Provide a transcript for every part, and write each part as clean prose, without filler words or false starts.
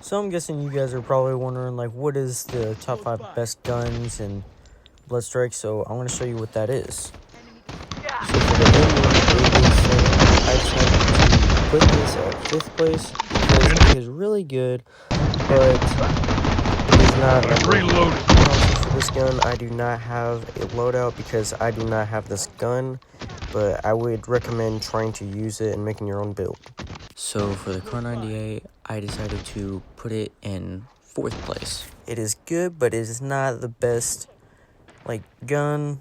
So I'm guessing you guys are probably wondering, like, what is the top 5 best guns in Bloodstrike? So I'm going to show you what that is. So for the M1 I decided to put this at 5th place because it is really good, but it is not number 1. And also for this gun, I do not have a loadout because I do not have this gun, but I would recommend trying to use it and making your own build. So for the Car 98, I decided to put it in 4th place. It is good, but it is not the best, like, gun.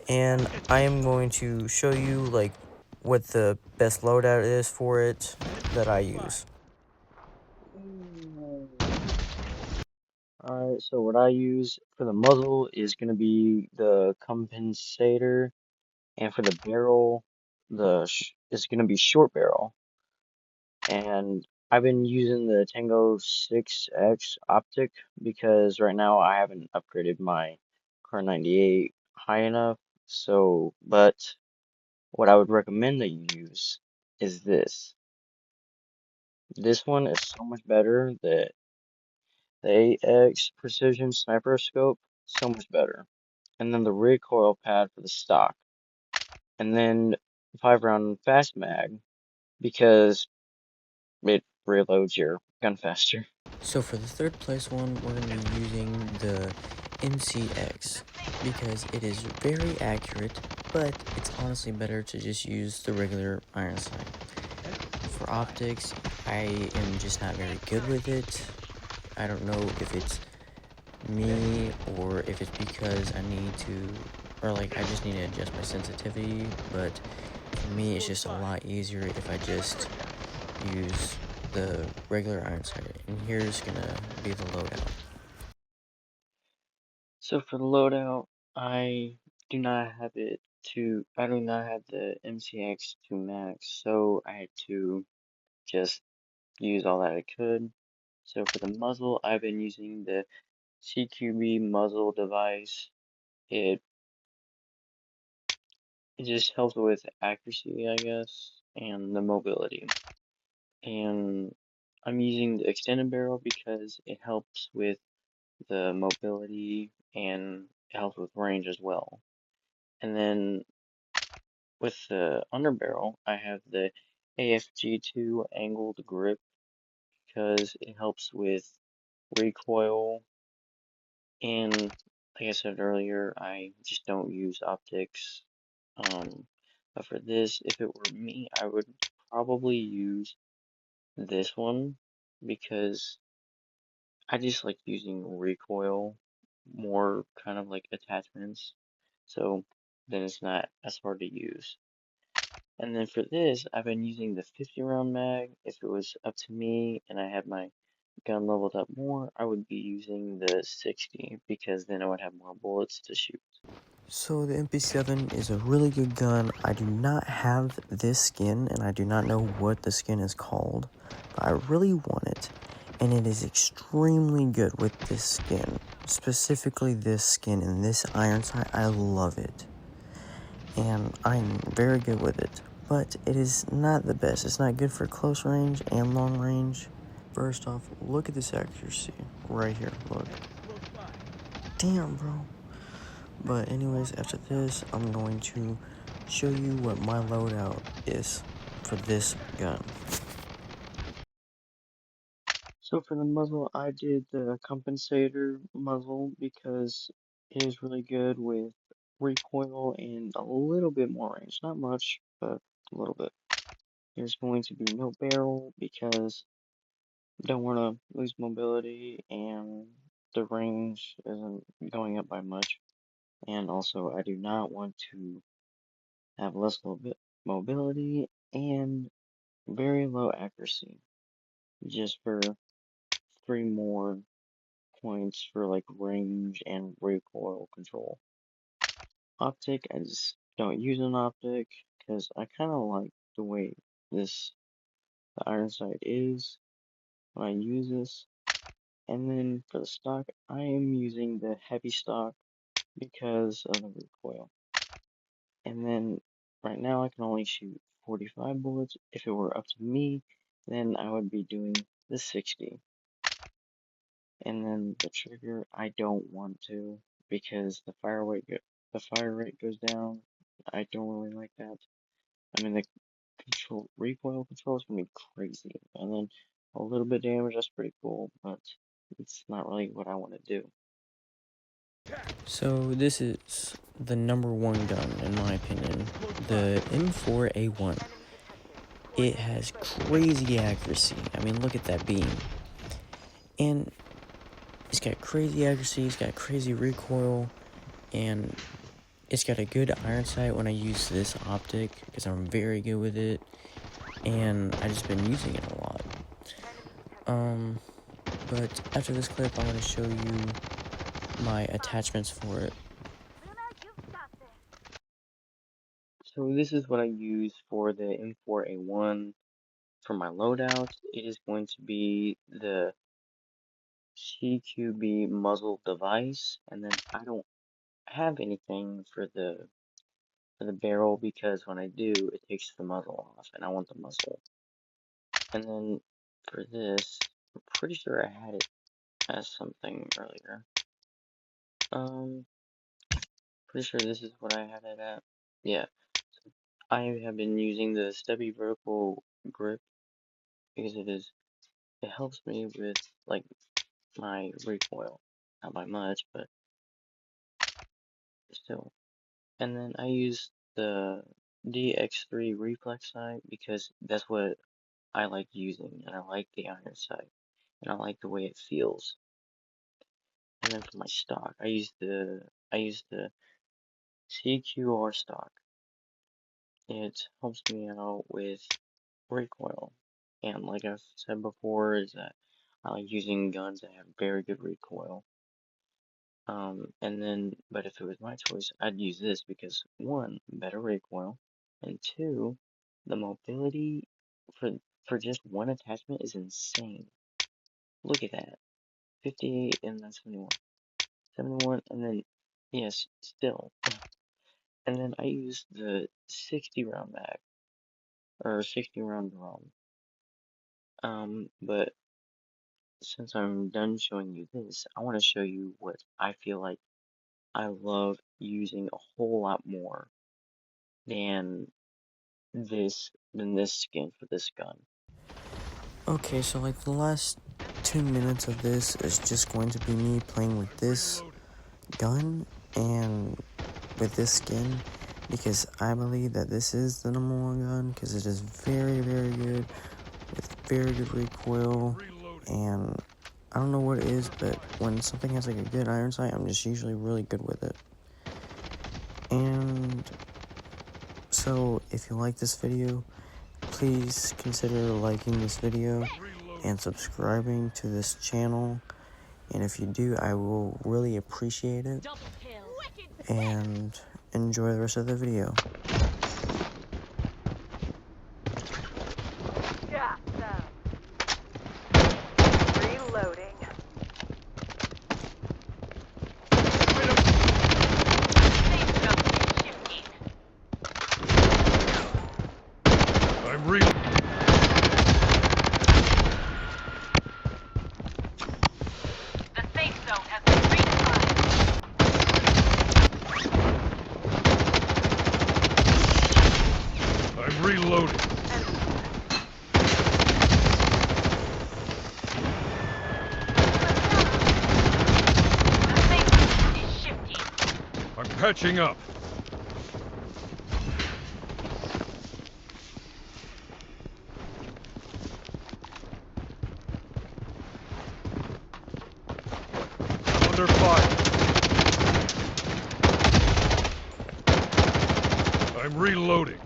And I am going to show you, like, what the best loadout is for it that I use. Alright, so what I use for the muzzle is going to be the compensator, and for the barrel, it's going to be short barrel. And I've been using the Tango 6X optic because right now I haven't upgraded my Car 98 high enough. So, but what I would recommend that you use is this. This one is so much better. The AX Precision Sniper Scope, so much better. And then the recoil pad for the stock. And then 5-round fast mag because it reloads your gun faster. So for the 3rd place one, we're going to be using the MCX because it is very accurate, but it's honestly better to just use the regular iron sight. For optics, I am just not very good with it. I don't know if it's me or if it's because I need to, or like I just need to adjust my sensitivity, but for me it's just a lot easier if I just use the regular iron sight. And here's gonna be the loadout. So for the loadout, I do not have the MCX to max, so I had to just use all that I could. So for the muzzle, I've been using the CQB muzzle device. It just helps with accuracy, I guess, and the mobility. And I'm using the extended barrel because it helps with the mobility and it helps with range as well. And then with the underbarrel, I have the AFG2 angled grip because it helps with recoil. And like I said earlier, I just don't use optics. But for this, if it were me, I would probably use this one because I just like using recoil more kind of like attachments. So then it's not as hard to use. And then for this, I've been using the 50 round mag. If it was up to me and I had my gun leveled up more, I would be using the 60 because then I would have more bullets to shoot. So the MP7 is a really good gun. I do not have this skin and I do not know what the skin is called, but I really want it. And it is extremely good with this skin, specifically this skin and this iron sight. I love it. And I'm very good with it, but it is not the best. It's not good for close range and long range. First off, look at this accuracy right here. Look. Damn, bro. But anyways, after this, I'm going to show you what my loadout is for this gun. So for the muzzle, I did the compensator muzzle because it is really good with recoil and a little bit more range. Not much, but a little bit. There's going to be no barrel because I don't want to lose mobility and the range isn't going up by much. And also, I do not want to have less mobility and very low accuracy, just for 3 more points for like range and recoil control. Optic, I just don't use an optic because I kind of like the way the iron sight is when I use this. And then for the stock, I am using the heavy stock because of the recoil. And then right now I can only shoot 45 bullets. If it were up to me, then I would be doing the 60. And then the trigger, I don't want to, because the fire rate goes down. I don't really like that. I mean, the recoil control is gonna be crazy, and then a little bit damage, that's pretty cool, but it's not really what I want to do. So this is the #1 gun in my opinion, the M4A1. It has crazy accuracy. I mean, look at that beam. And it's got crazy accuracy, it's got crazy recoil, and it's got a good iron sight when I use this optic, because I'm very good with it, and I've just been using it a lot. But after this clip, I want to show you my attachments for it. So this is what I use for the M4A1 for my loadout. It is going to be the CQB muzzle device, and then I don't have anything for the barrel, because when I do, it takes the muzzle off, and I want the muzzle. And then for this, I'm pretty sure I had it as something earlier. Pretty sure this is what I had it at. Yeah. So I have been using the stubby vertical grip because it helps me with like my recoil. Not by much, but still. And then I use the DX3 reflex sight because that's what I like using, and I like the iron sight, and I like the way it feels. And then for my stock, I use the CQR stock. It helps me out with recoil, and like I've said before, is that I like using guns that have very good recoil. And then, but if it was my choice, I'd use this because one, better recoil, and two, the mobility for just one attachment is insane. Look at that, 58 and then 71, 71, and then yes, still. And then I use the 60 round mag, or 60 round drum. But since I'm done showing you this, I want to show you what I feel like I love using a whole lot more than this skin for this gun. Okay, so like the last 2 minutes of this is just going to be me playing with this gun and with this skin, because I believe that this is the #1 gun, because it is very, very good, with very good recoil, and I don't know what it is, but when something has like a good iron sight, I'm just usually really good with it. And so if you like this video, please consider liking this video and subscribing to this channel, and if you do, I will really appreciate it. And enjoy the rest of the video. Reloading. I'm real. The safe zone has been redefined. I'm reloading. The safe zone is shifting. I'm patching up. Under fire. I'm reloading.